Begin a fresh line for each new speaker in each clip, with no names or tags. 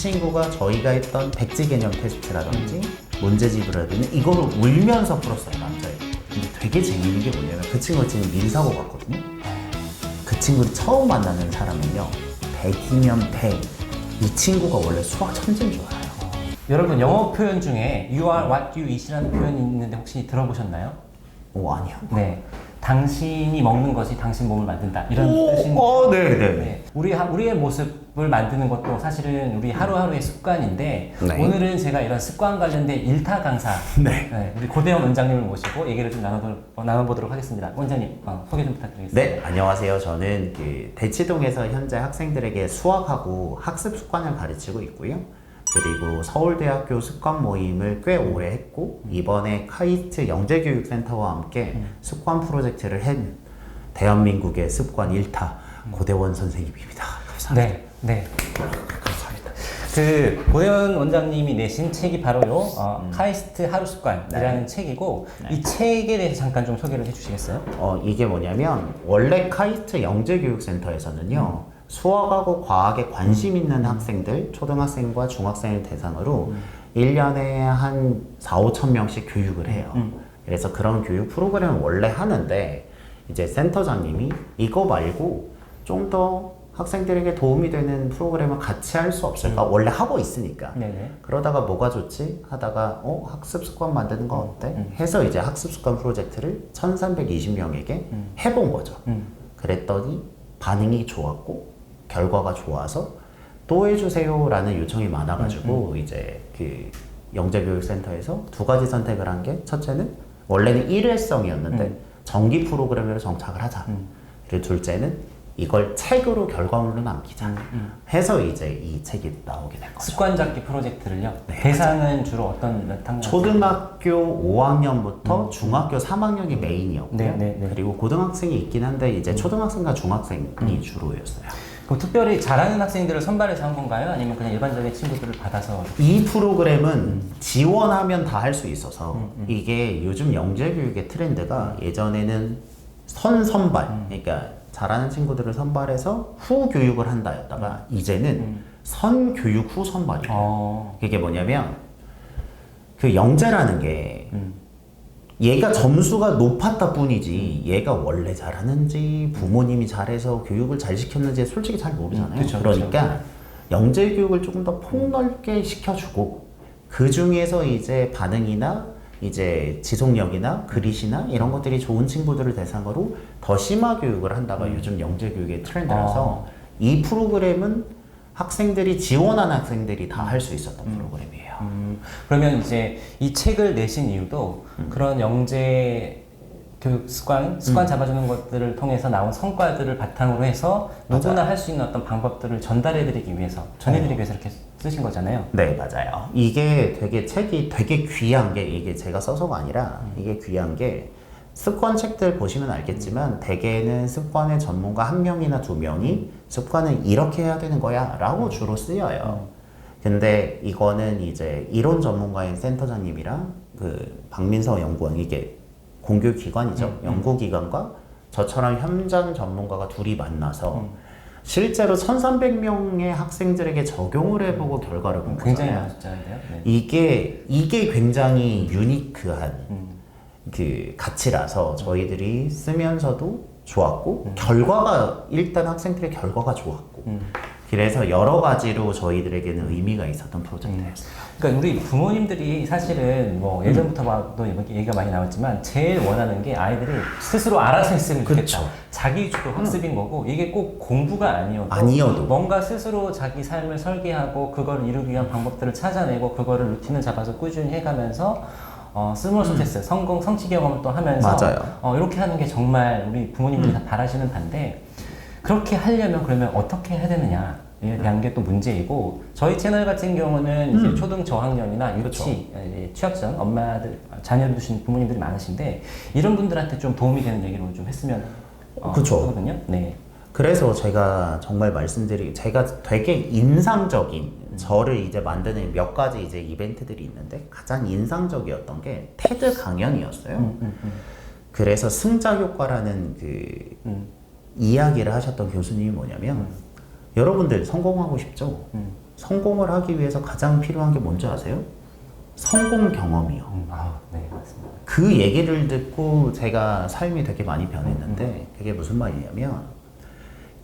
친구가 저희가 했던 백지 개념 테스트라든지 문제집이라든지 이거를 울면서 풀었어요, 남자애가. 근데 되게 재밌는 게 뭐냐면 그 친구가 지금 민사고 갔거든요. 그 친구를 처음 만나는 사람은요 100이면 100. 이 친구가 원래 수학 천재인 줄 알아요.
여러분 영어 표현 중에 you are what you eat이라는 표현이 있는데 혹시 들어보셨나요?
오, 아니요.
네. 당신이 먹는 것이 당신 몸을 만든다 이런 뜻인
네네.
네. 우리의 모습을 만드는 것도 사실은 우리 하루하루의 습관인데
네.
오늘은 제가 이런 습관 관련된 일타 강사
네.
우리 고대원 원장님을 모시고 얘기를 좀 나눠보도록 하겠습니다. 원장님 소개 좀 부탁드리겠습니다.
네, 안녕하세요. 저는 그 대치동에서 현재 학생들에게 수학하고 학습 습관을 가르치고 있고요. 그리고 서울대학교 습관 모임을 꽤 오래 했고 이번에 카이스트 영재교육센터와 함께 습관 프로젝트를 한 대한민국의 습관 1타 고대원 선생님입니다. 감사합니다.
네.
감사합니다.
그 고대원 원장님이 내신 책이 바로요 카이스트 하루 습관이라는 책이고 이 책에 대해서 잠깐 좀 소개를 해주시겠어요?
이게 뭐냐면 원래 카이스트 영재교육센터에서는요 수학하고 과학에 관심 있는 학생들, 초등학생과 중학생을 대상으로 1년에 한 4, 5천 명씩 교육을 해요. 그래서 그런 교육 프로그램을 원래 하는데 이제 센터장님이 이거 말고 좀 더 학생들에게 도움이 되는 프로그램을 같이 할 수 없을까? 원래 하고 있으니까.
네네.
그러다가 뭐가 좋지? 하다가 학습 습관 만드는 거 어때? 해서 이제 학습 습관 프로젝트를 1320명에게 해본 거죠. 그랬더니 반응이 좋았고 결과가 좋아서 또 해주세요 라는 요청이 많아가지고 이제 그 영재교육센터에서 두 가지 선택을 한 게 첫째는 원래는 일회성이었는데 정기 프로그램으로 정착을 하자. 그리고 둘째는 이걸 책으로 결과물로 남기자 해서 이제 이 책이 나오게 된 거죠.
습관 잡기 프로젝트를요.
네,
대상은 주로 어떤 몇 학년?
초등학교 5학년부터 중학교 3학년이 메인이었고요.
네.
그리고 고등학생이 있긴 한데 이제 초등학생과 중학생이 주로였어요.
그럼 특별히 잘하는 학생들을 선발해서 한 건가요? 아니면 그냥 일반적인 친구들을 받아서?
이 프로그램은 지원하면 다 할 수 있어서 이게 요즘 영재교육의 트렌드가 예전에는 선발 그러니까 잘하는 친구들을 선발해서 후 교육을 한다였다가 이제는 선교육 후 선발이에요. 그게 뭐냐면 그 영재라는 게 얘가 점수가 높았다 뿐이지 얘가 원래 잘하는지 부모님이 잘해서 교육을 잘 시켰는지 솔직히 잘 모르잖아요.
그쵸,
그러니까 영재 교육을 조금 더 폭넓게 시켜주고 그 중에서 이제 반응이나 이제 지속력이나 그릿이나 이런 것들이 좋은 친구들을 대상으로 더 심화 교육을 한다가 요즘 영재 교육의 트렌드라서 이 프로그램은 학생들이 지원한 학생들이 다 할 수 있었던 프로그램이에요.
그러면 이제 이 책을 내신 이유도 그런 영재 교육 습관 잡아주는 것들을 통해서 나온 성과들을 바탕으로 해서 누구나 할 수 있는 어떤 방법들을 전달해드리기 위해서, 전해드리기 위해서 이렇게 쓰신 거잖아요.
네, 맞아요. 이게 되게 책이 되게 귀한 게 이게 제가 써서가 아니라 이게 귀한 게 습관 책들 보시면 알겠지만 대개는 습관의 전문가 한 명이나 두 명이 습관은 이렇게 해야 되는 거야 라고 주로 쓰여요. 근데 이거는 이제 이론 전문가인 센터장님이랑 그 박민서 연구원 이게 공교기관이죠. 연구기관과 저처럼 현장 전문가가 둘이 만나서 실제로 1300명의 학생들에게 적용을 해보고 결과를 본
굉장히
거잖아요.
많은 숫자인데요. 네.
이게 굉장히 유니크한 그 가치라서 저희들이 쓰면서도 좋았고 결과가 일단 학생들의 결과가 좋았고 그래서 여러 가지로 저희들에게는 의미가 있었던 프로젝트였어요.
그러니까 우리 부모님들이 사실은 뭐 예전부터 봐도 얘기가 많이 나왔지만 제일 원하는 게 아이들이 스스로 알아서 했으면 좋겠다.
그쵸.
자기 주도 학습인 거고 이게 꼭 공부가 아니어도 뭔가 스스로 자기 삶을 설계하고 그걸 이루기 위한 방법들을 찾아내고 그거를 루틴을 잡아서 꾸준히 해가면서 스몰 석세스, 성공, 성취 경험을 또 하면서
맞아요.
이렇게 하는 게 정말 우리 부모님들이 다 바라시는 바인데 그렇게 하려면 그러면 어떻게 해야 되느냐에 대한 게 또 문제이고 저희 채널 같은 경우는 이제 초등 저학년이나 유치, 취약전 엄마들, 자녀를 두신 부모님들이 많으신데 이런 분들한테 좀 도움이 되는 얘기로 좀 했으면 하거든요. 네.
그래서 제가 정말 제가 되게 인상적인 저를 이제 만드는 몇 가지 이제 이벤트들이 있는데 가장 인상적이었던 게 테드 강연이었어요. 그래서 승자 효과라는 그 이야기를 하셨던 교수님이 뭐냐면 여러분들 성공하고 싶죠? 성공을 하기 위해서 가장 필요한 게 뭔지 아세요? 성공 경험이요.
네, 맞습니다.
그 얘기를 듣고 제가 삶이 되게 많이 변했는데 그게 무슨 말이냐면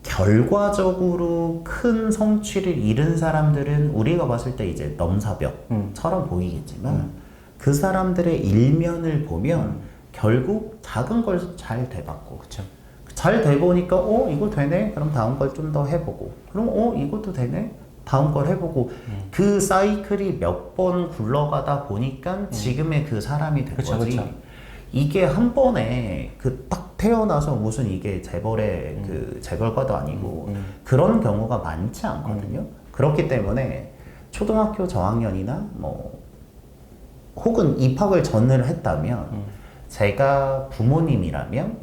결과적으로 큰 성취를 이룬 사람들은 우리가 봤을 때 이제 넘사벽처럼 보이겠지만 그 사람들의 일면을 보면 결국 작은 걸 잘 돼봤고
그렇죠.
잘 돼보니까 이거 되네? 그럼 다음 걸 좀 더 해보고 그럼 이것도 되네? 다음 걸 해보고 그 사이클이 몇 번 굴러가다 보니까 지금의 그 사람이 된
그쵸,
거지.
그쵸.
이게 한 번에 그 딱 태어나서 무슨 이게 재벌의 그 재벌가도 아니고 그런 경우가 많지 않거든요. 그렇기 때문에 초등학교 저학년이나 뭐 혹은 입학을 전을 했다면 제가 부모님이라면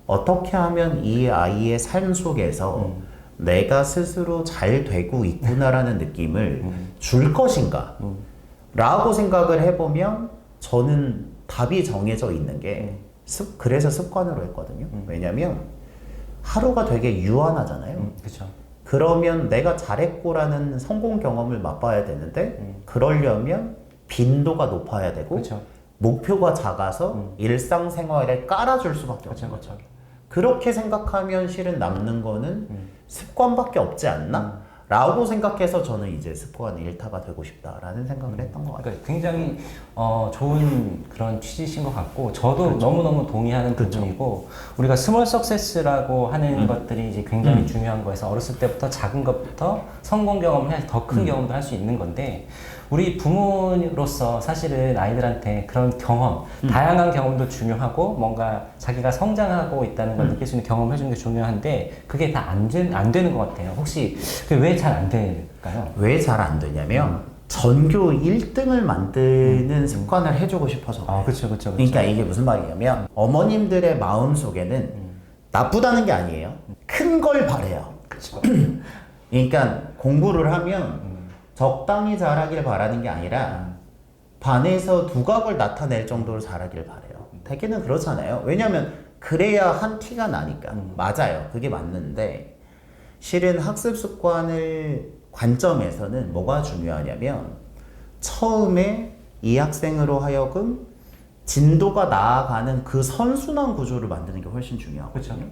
어떻게 하면 이 아이의 삶 속에서 내가 스스로 잘 되고 있구나라는 느낌을 줄 것인가 라고 생각을 해보면 저는 답이 정해져 있는 게 그래서 습관으로 했거든요. 왜냐면 하루가 되게 유한하잖아요.
그렇죠.
그러면 내가 잘했고라는 성공 경험을 맛봐야 되는데 그러려면 빈도가 높아야 되고
그렇죠.
목표가 작아서 일상생활에 깔아줄 수밖에 없는
그렇죠.
거죠. 그렇게 생각하면 실은 남는 거는 습관밖에 없지 않나? 라고 생각해서 저는 이제 습관 일타가 되고 싶다라는 생각을 했던 것 같아요.
그러니까 굉장히 좋은 그런 취지신 것 같고 저도 너무너무 동의하는 부분이고 우리가 스몰 석세스라고 하는 것들이 이제 굉장히 중요한 거에서 어렸을 때부터 작은 것부터 성공 경험을 해서 더 큰 경험도 할 수 있는 건데 우리 부모로서 사실은 아이들한테 그런 경험, 다양한 경험도 중요하고 뭔가 자기가 성장하고 있다는 걸 느낄 수 있는 경험을 해주는 게 중요한데 그게 다 안 되는 것 같아요. 혹시 왜 잘 안 될까요?
왜 잘 안 되냐면 전교 1등을 만드는 습관을 해주고 싶어서 그래요.
그렇죠.
그러니까 이게 무슨 말이냐면 어머님들의 마음 속에는 나쁘다는 게 아니에요. 큰 걸 바래요. 그러니까 공부를 하면 적당히 잘하길 바라는 게 아니라 반에서 두각을 나타낼 정도로 잘하길 바래요. 대개는 그렇잖아요. 왜냐면 그래야 한 티가 나니까. 맞아요. 그게 맞는데 실은 학습 습관을 관점에서는 뭐가 중요하냐면 처음에 이 학생으로 하여금 진도가 나아가는 그 선순환 구조를 만드는 게 훨씬 중요하거든요.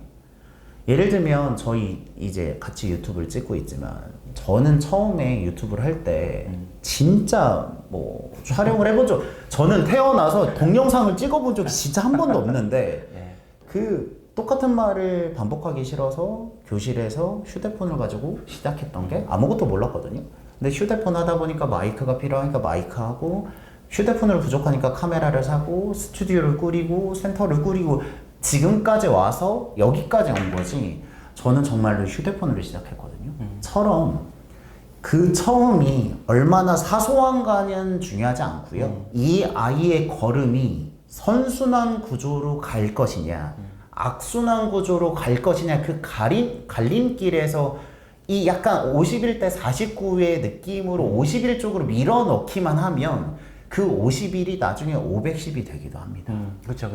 예를 들면 저희 이제 같이 유튜브를 찍고 있지만 저는 처음에 유튜브를 할 때 진짜 뭐 촬영을 해본 적 저는 태어나서 동영상을 찍어본 적이 진짜 한 번도 없는데 그 똑같은 말을 반복하기 싫어서 교실에서 휴대폰을 가지고 시작했던 게 아무것도 몰랐거든요. 근데 휴대폰 하다 보니까 마이크가 필요하니까 마이크하고 휴대폰을 부족하니까 카메라를 사고 스튜디오를 꾸리고 센터를 꾸리고 지금까지 와서 여기까지 온 거지 저는 정말로 휴대폰으로 시작했거든요. 처럼 그 처음이 얼마나 사소한가는 중요하지 않고요. 이 아이의 걸음이 선순환 구조로 갈 것이냐 악순환 구조로 갈 것이냐 그 갈림길에서 이 약간 51대 49의 느낌으로 51 쪽으로 밀어넣기만 하면 그 51이 나중에 510이 되기도 합니다.
그렇죠.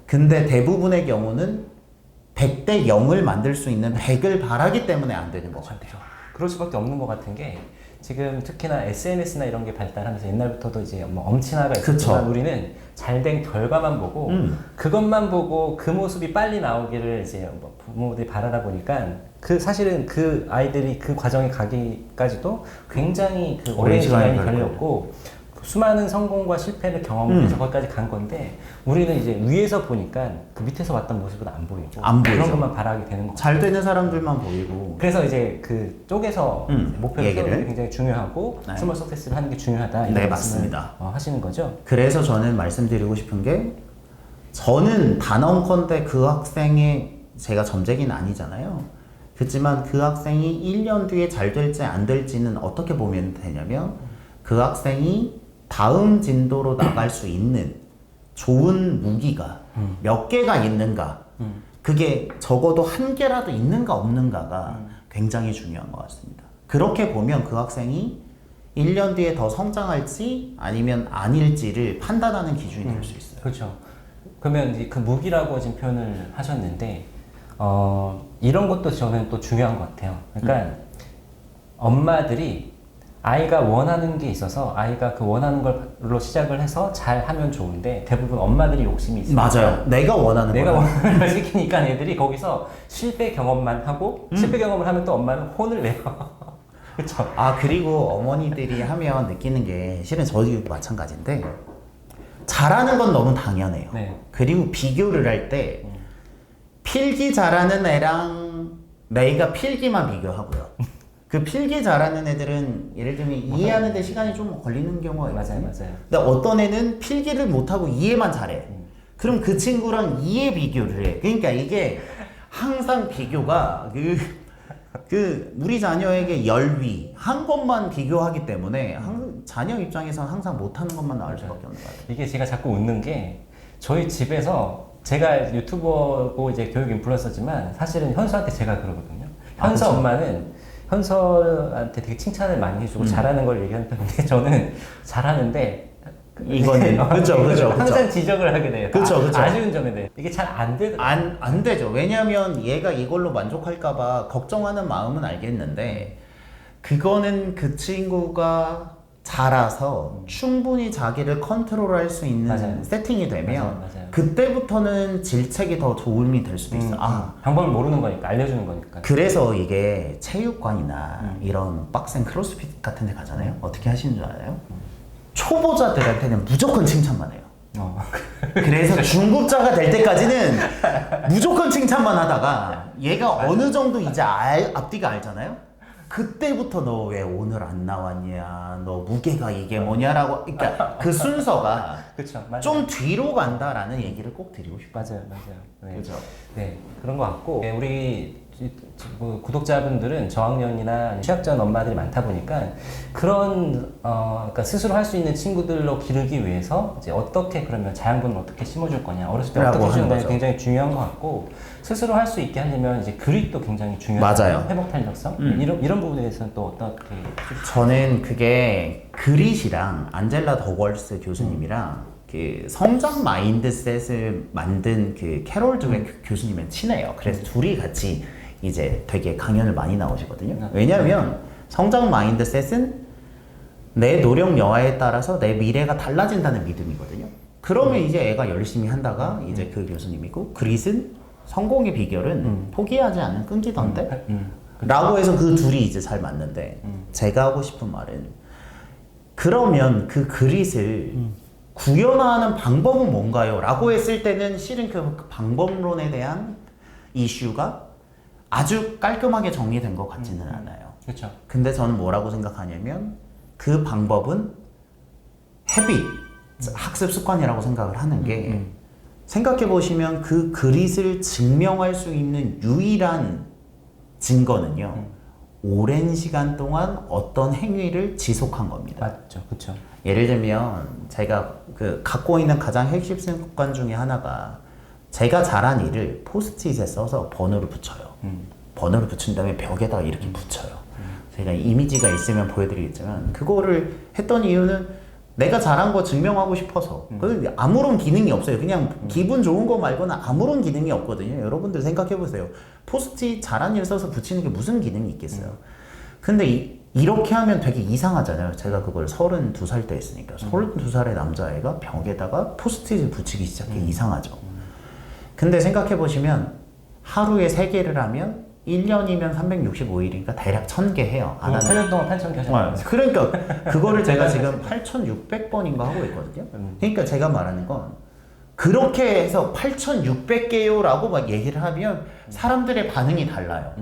근데 대부분의 경우는 100대 0을 만들 수 있는 100을 바라기 때문에 안 되는 것 같아요.
그럴 수밖에 없는 것 같은 게 지금 특히나 SNS나 이런 게 발달하면서 옛날부터도 이제 뭐 엄친아가 있었지만 우리는 잘된 결과만 보고 그것만 보고 그 모습이 빨리 나오기를 이제 뭐 부모들이 바라다 보니까 그 사실은 그 아이들이 그 과정에 가기까지도 굉장히 그 오랜 시간이 걸렸고 수많은 성공과 실패를 경험해서 거기까지 간 건데 우리는 이제 위에서 보니까 그 밑에서 봤던 모습은 안 보이고
안
그런
보이죠.
것만 바라게 되는 거죠.
잘 되는 사람들만 보이고
그래서 이제 그 쪽에서 목표를
얘기를?
세우는 게 굉장히 중요하고
네.
스몰 석세스를 하는 게 중요하다 이런
네,
말씀을
맞습니다.
하시는 거죠.
그래서 저는 말씀드리고 싶은 게 저는 단언컨대 그 학생의 제가 점쟁이는 아니잖아요. 그렇지만 그 학생이 1년 뒤에 잘 될지 안 될지는 어떻게 보면 되냐면 그 학생이 다음 진도로 나갈 수 있는 좋은 무기가 몇 개가 있는가 그게 적어도 한 개라도 있는가 없는가가 굉장히 중요한 것 같습니다. 그렇게 보면 그 학생이 1년 뒤에 더 성장할지 아니면 아닐지를 판단하는 기준이 될 수 있어요.
그렇죠. 그러면 이제 그 무기라고 지금 표현을 하셨는데 이런 것도 저는 또 중요한 것 같아요. 그러니까 엄마들이 아이가 원하는 게 있어서 아이가 그 원하는 걸로 시작을 해서 잘 하면 좋은데 대부분 엄마들이 욕심이 있어요.
맞아요. 내가 원하는
내가
거야.
원하는 걸 시키니까 애들이 거기서 실패 경험만 하고 실패 경험을 하면 또 엄마는 혼을 내요. 그렇죠.
아, 그리고 어머니들이 하면 느끼는 게 실은 저희도 마찬가지인데 잘하는 건 너무 당연해요.
네.
그리고 비교를 할 때 필기 잘하는 애랑 내가 필기만 비교하고요. 그 필기 잘하는 애들은 예를 들면 이해하는 데 시간이 좀 걸리는 경우가 있거든요.
맞아요.
근데 어떤 애는 필기를 못하고 이해만 잘해. 그럼 그 친구랑 이해 비교를 해. 그러니까 이게 항상 비교가 그 우리 자녀에게 열위 한 것만 비교하기 때문에 자녀 입장에서는 항상 못하는 것만 나올 수밖에 없는 것 같아요.
이게 제가 자꾸 웃는 게 저희 집에서 제가 유튜버고 이제 교육 인플루언서지만 사실은 현수한테 제가 그러거든요. 현수
그쵸?
엄마는 현수한테 되게 칭찬을 많이 해주고 잘하는 걸 얘기하는 편인데 저는 잘하는데
이거는 그죠.
항상 지적을 하게 돼요.
그쵸.
아쉬운 점에 대해 이게 잘 안 되더라고요.
안 되죠. 왜냐면 얘가 이걸로 만족할까봐 걱정하는 마음은 알겠는데 그거는 그 친구가 자라서 충분히 자기를 컨트롤할 수 있는
맞아요.
세팅이 되면
맞아요.
그때부터는 질책이 더 도움이 될 수도 있어.
방법을 모르는 거니까 알려주는 거니까.
그래서 이게 체육관이나 이런 빡센 크로스핏 같은 데 가잖아요. 어떻게 하시는 줄 알아요? 초보자들한테는 무조건 칭찬만 해요. 그래서 중급자가 될 때까지는 무조건 칭찬만 하다가 얘가 어느 정도 이제 앞뒤가 알잖아요. 그때부터 너 왜 오늘 안 나왔냐, 너 무게가 이게 뭐냐라고, 그러니까 그 순서가
그렇죠. 맞아요.
좀 뒤로 간다라는 얘기를 꼭 드리고 싶어요.
맞아요. 네.
그죠?
네, 그런 것 같고 네, 우리 구독자분들은 저학년이나 취약전 엄마들이 많다 보니까 그런 그러니까 스스로 할 수 있는 친구들로 기르기 위해서 이제 어떻게 그러면 자양분을 어떻게 심어줄 거냐, 어렸을 때 어떻게 해주는 거냐 굉장히 중요한 것 같고 스스로 할 수 있게 하려면 이제 그립도 굉장히 중요하잖아요.
맞아요.
회복 탄력성 이런 부분에 대해서는 또 어떻게?
저는 그게 그릿이랑 안젤라 더월스 교수님이랑 그 성장 마인드셋을 만든 그 캐롤 드웨 교수님은 친해요. 그래서 둘이 같이 이제 되게 강연을 많이 나오시거든요. 왜냐하면 성장 마인드셋은 내 노력 여하에 따라서 내 미래가 달라진다는 믿음이거든요. 그러면 이제 애가 열심히 한다가 이제 그 교수님이고 그릿은 성공의 비결은 포기하지 않는 끈기던데? 라고 해서 그 둘이 이제 잘 맞는데 제가 하고 싶은 말은 그러면 그 그릿을 구현하는 방법은 뭔가요? 라고 했을 때는 실은 그 방법론에 대한 이슈가 아주 깔끔하게 정리된 것 같지는 않아요.
그렇죠.
근데 저는 뭐라고 생각하냐면 그 방법은 헤빗, 학습 습관이라고 생각을 하는 게 생각해 보시면 그 그릿을 증명할 수 있는 유일한 증거는요. 오랜 시간 동안 어떤 행위를 지속한 겁니다.
맞죠, 그렇죠.
예를 들면 제가 그 갖고 있는 가장 핵심 습관 중에 하나가 제가 잘한 일을 포스트잇에 써서 번호를 붙여요. 번호를 붙인 다음에 벽에다가 이렇게 붙여요. 제가 이미지가 있으면 보여드리겠지만 그거를 했던 이유는 내가 잘한 거 증명하고 싶어서. 그 아무런 기능이 없어요. 그냥 기분 좋은 거 말고는 아무런 기능이 없거든요. 여러분들 생각해 보세요. 포스트잇 잘한 일 써서 붙이는 게 무슨 기능이 있겠어요. 근데 이렇게 하면 되게 이상하잖아요. 제가 그걸 32살 때 했으니까 32살의 남자애가 벽에다가 포스트잇을 붙이기 시작해. 이상하죠. 근데 생각해 보시면 하루에 3개를 하면 1년이면 365일이니까 대략 1000개 해요. 안 하는
8년 동안 8,000개 하셨나요?
그러니까 그거를 제가 지금 8,600번인가 하고 있거든요. 그러니까 제가 말하는 건 그렇게 해서 8,600개요 라고 막 얘기를 하면 사람들의 반응이 달라요.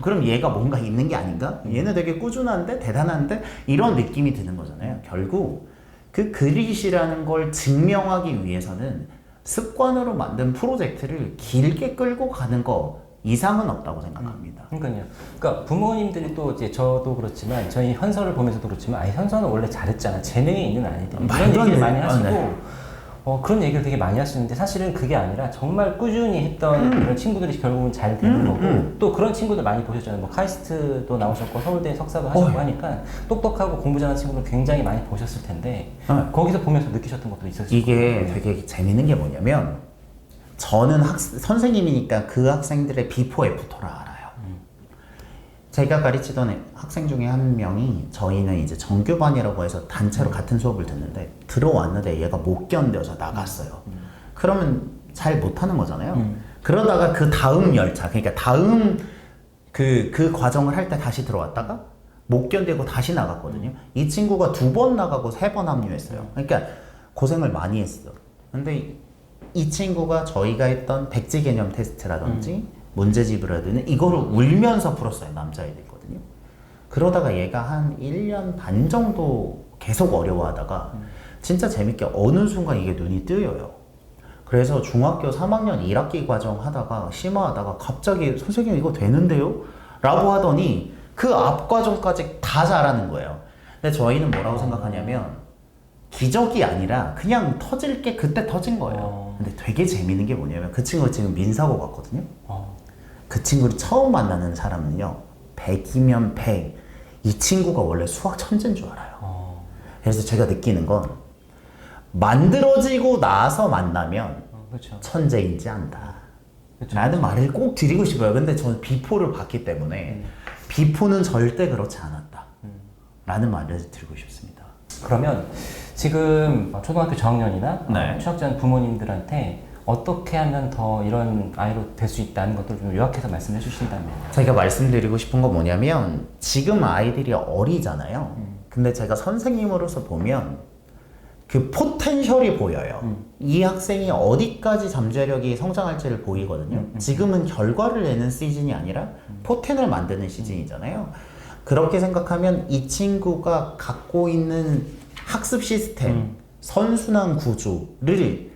그럼 얘가 뭔가 있는 게 아닌가? 얘는 되게 꾸준한데 대단한데 이런 느낌이 드는 거잖아요. 결국 그 그릿이라는 걸 증명하기 위해서는 습관으로 만든 프로젝트를 길게 끌고 가는 거 이상은 없다고 생각합니다.
그러니까요. 그러니까 부모님들이 또 이제 저도 그렇지만 저희 현서를 보면서도 그렇지만 현서는 원래 잘했잖아. 재능이 있는 아이들. 이런 얘기를 많이 하시고
네.
그런 얘기를 되게 많이 하시는데 사실은 그게 아니라 정말 꾸준히 했던 그런 친구들이 결국은 잘 되는 거고 또 그런 친구들 많이 보셨잖아요. 뭐 카이스트도 나오셨고 서울대 석사도 하셨고 하니까 똑똑하고 공부 잘하는 친구들 굉장히 많이 보셨을 텐데 거기서 보면서 느끼셨던 것도 있었을 거예요.
이게 되게 재밌는 게 뭐냐면 선생님이니까 그 학생들의 비포 애프터를 알아요. 제가 가르치던 학생 중에 한 명이 저희는 이제 정규반이라고 해서 단체로 같은 수업을 듣는데 들어왔는데 얘가 못 견뎌서 나갔어요. 그러면 잘 못하는 거잖아요. 그러다가 그 다음 열차, 그러니까 다음 그 과정을 할 때 다시 들어왔다가 못 견디고 다시 나갔거든요. 이 친구가 2번 나가고 3번 합류했어요. 그러니까 고생을 많이 했어. 근데 이 친구가 저희가 했던 백지 개념 테스트라든지 문제집이라든지 이거를 울면서 풀었어요. 남자애들거든요. 그러다가 얘가 한 1년 반 정도 계속 어려워하다가 진짜 재밌게 어느 순간 이게 눈이 뜨여요. 그래서 중학교 3학년 1학기 과정 하다가 심화하다가 갑자기 선생님 이거 되는데요? 라고 하더니 그 앞 과정까지 다 잘하는 거예요. 근데 저희는 뭐라고 생각하냐면 기적이 아니라 그냥 터질 게 그때 터진 거예요. 근데 되게 재밌는 게 뭐냐면 그 친구가 지금 민사고 갔거든요. 그 친구를 처음 만나는 사람은요 100이면 100. 이 친구가 원래 수학 천재인 줄 알아요. 그래서 제가 느끼는 건 만들어지고 나서 만나면
그렇죠.
천재인지 안다.
그쵸,
라는 말을 꼭 드리고 싶어요. 근데 저는 비포를 봤기 때문에 비포는 절대 그렇지 않았다. 라는 말을 드리고 싶습니다.
그러면 지금 초등학교 저학년이나
네.
취학전 부모님들한테 어떻게 하면 더 이런 아이로 될 수 있다는 것들 좀 요약해서 말씀해 주신다면.
제가 말씀드리고 싶은 건 뭐냐면 지금 아이들이 어리잖아요. 근데 제가 선생님으로서 보면 그 포텐셜이 보여요. 이 학생이 어디까지 잠재력이 성장할지를 보이거든요. 지금은 결과를 내는 시즌이 아니라 포텐을 만드는 시즌이잖아요. 그렇게 생각하면 이 친구가 갖고 있는 학습 시스템, 선순환 구조를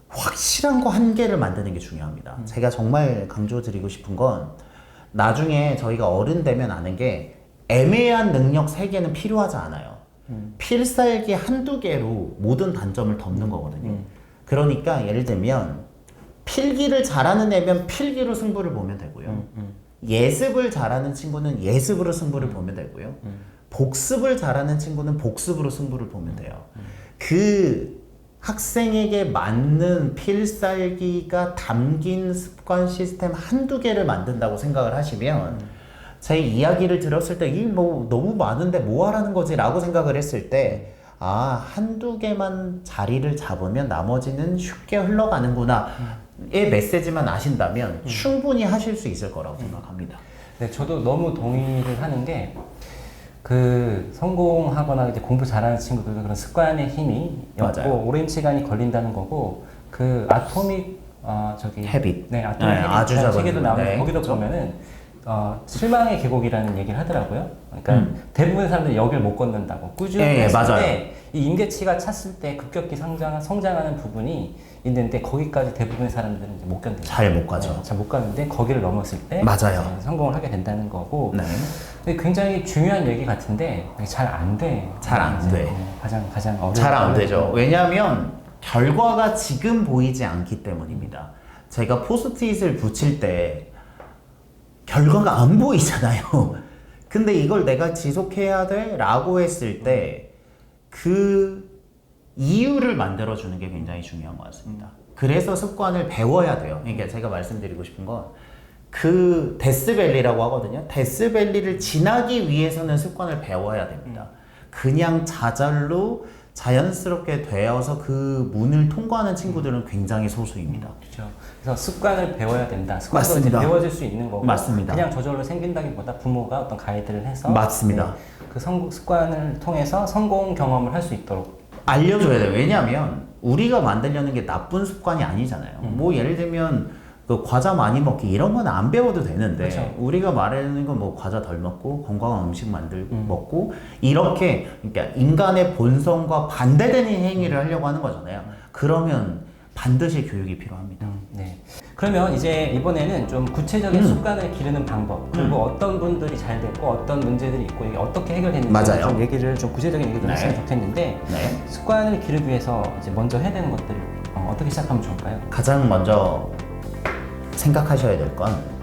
확실한 거 한 개를 만드는 게 중요합니다. 제가 정말 강조드리고 싶은 건 나중에 저희가 어른 되면 아는 게 애매한 능력 3개는 필요하지 않아요. 필살기 한두 개로 모든 단점을 덮는 거거든요. 그러니까 예를 들면 필기를 잘하는 애면 필기로 승부를 보면 되고요. 예습을 잘하는 친구는 예습으로 승부를 보면 되고요. 복습을 잘하는 친구는 복습으로 승부를 보면 돼요. 그 학생에게 맞는 필살기가 담긴 습관 시스템 한두 개를 만든다고 생각을 하시면 제 이야기를 들었을 때 이 뭐 너무 많은데 뭐 하라는 거지 라고 생각을 했을 때 아, 한두 개만 자리를 잡으면 나머지는 쉽게 흘러가는구나 의 메시지만 아신다면 충분히 하실 수 있을 거라고 생각합니다.
네, 저도 너무 동의를 하는 게 그 성공하거나 이제 공부 잘하는 친구들도 그런 습관의 힘이 없고
맞아요.
오랜 시간이 걸린다는 거고 그 아토믹
헤빗.
네, 아토믹
네,
헤빗
아주
라는
작은
책에도
부분.
나오는데
네,
거기도
그렇죠.
보면은 실망의 계곡이라는 얘기를 하더라고요. 그러니까 대부분의 사람들이 여기를 못 걷는다고 꾸준히 했을
맞아요.
때 이 임계치가 찼을 때 급격히 성장하는 부분이 있는데 거기까지 대부분의 사람들은 이제 못 견뎌요.
잘 못 가죠.
잘 못 가는데 거기를 넘었을 때
맞아요.
이제 성공을 하게 된다는 거고.
네.
근데 굉장히 중요한 얘기 같은데 잘 안 돼.
잘 안
이제
돼.
가장 어려운.
잘 안 되죠. 왜냐하면 결과가 지금 보이지 않기 때문입니다. 제가 포스트잇을 붙일 때 결과가 안 보이잖아요. 근데 이걸 내가 지속해야 돼? 라고 했을 때 그 이유를 만들어주는 게 굉장히 중요한 것 같습니다. 그래서 습관을 배워야 돼요. 그러니까 제가 말씀드리고 싶은 건 그 데스밸리라고 하거든요. 데스밸리를 지나기 위해서는 습관을 배워야 됩니다. 그냥 자잘로 자연스럽게 되어서 그 문을 통과하는 친구들은 굉장히 소수입니다.
그렇죠. 그래서 습관을 배워야 된다. 습관도 이제
맞습니다.
배워질 수 있는 거고.
맞습니다.
그냥 저절로 생긴다기보다 부모가 어떤 가이드를 해서
맞습니다.
그 습관을 통해서 성공 경험을 할 수 있도록
알려줘야 돼요. 왜냐하면 우리가 만들려는 게 나쁜 습관이 아니잖아요. 뭐 예를 들면 그 과자 많이 먹기 이런 건 안 배워도 되는데
그렇죠.
우리가 말하는 건 뭐 과자 덜 먹고 건강한 음식 만들고 먹고 이렇게 그러니까 인간의 본성과 반대되는 행위를 하려고 하는 거잖아요. 그러면 반드시 교육이 필요합니다.
네. 그러면 이제 이번에는 좀 구체적인 습관을 기르는 방법 그리고 어떤 분들이 잘 됐고 어떤 문제들이 있고 이게 어떻게 해결됐는지
맞아요.
좀 얘기를 좀 구체적인 얘기를
네.
했으면 좋겠는데
네.
습관을 기르기 위해서 이제 먼저 해야 되는 것들 어떻게 시작하면 좋을까요?
가장 먼저 생각하셔야 될 건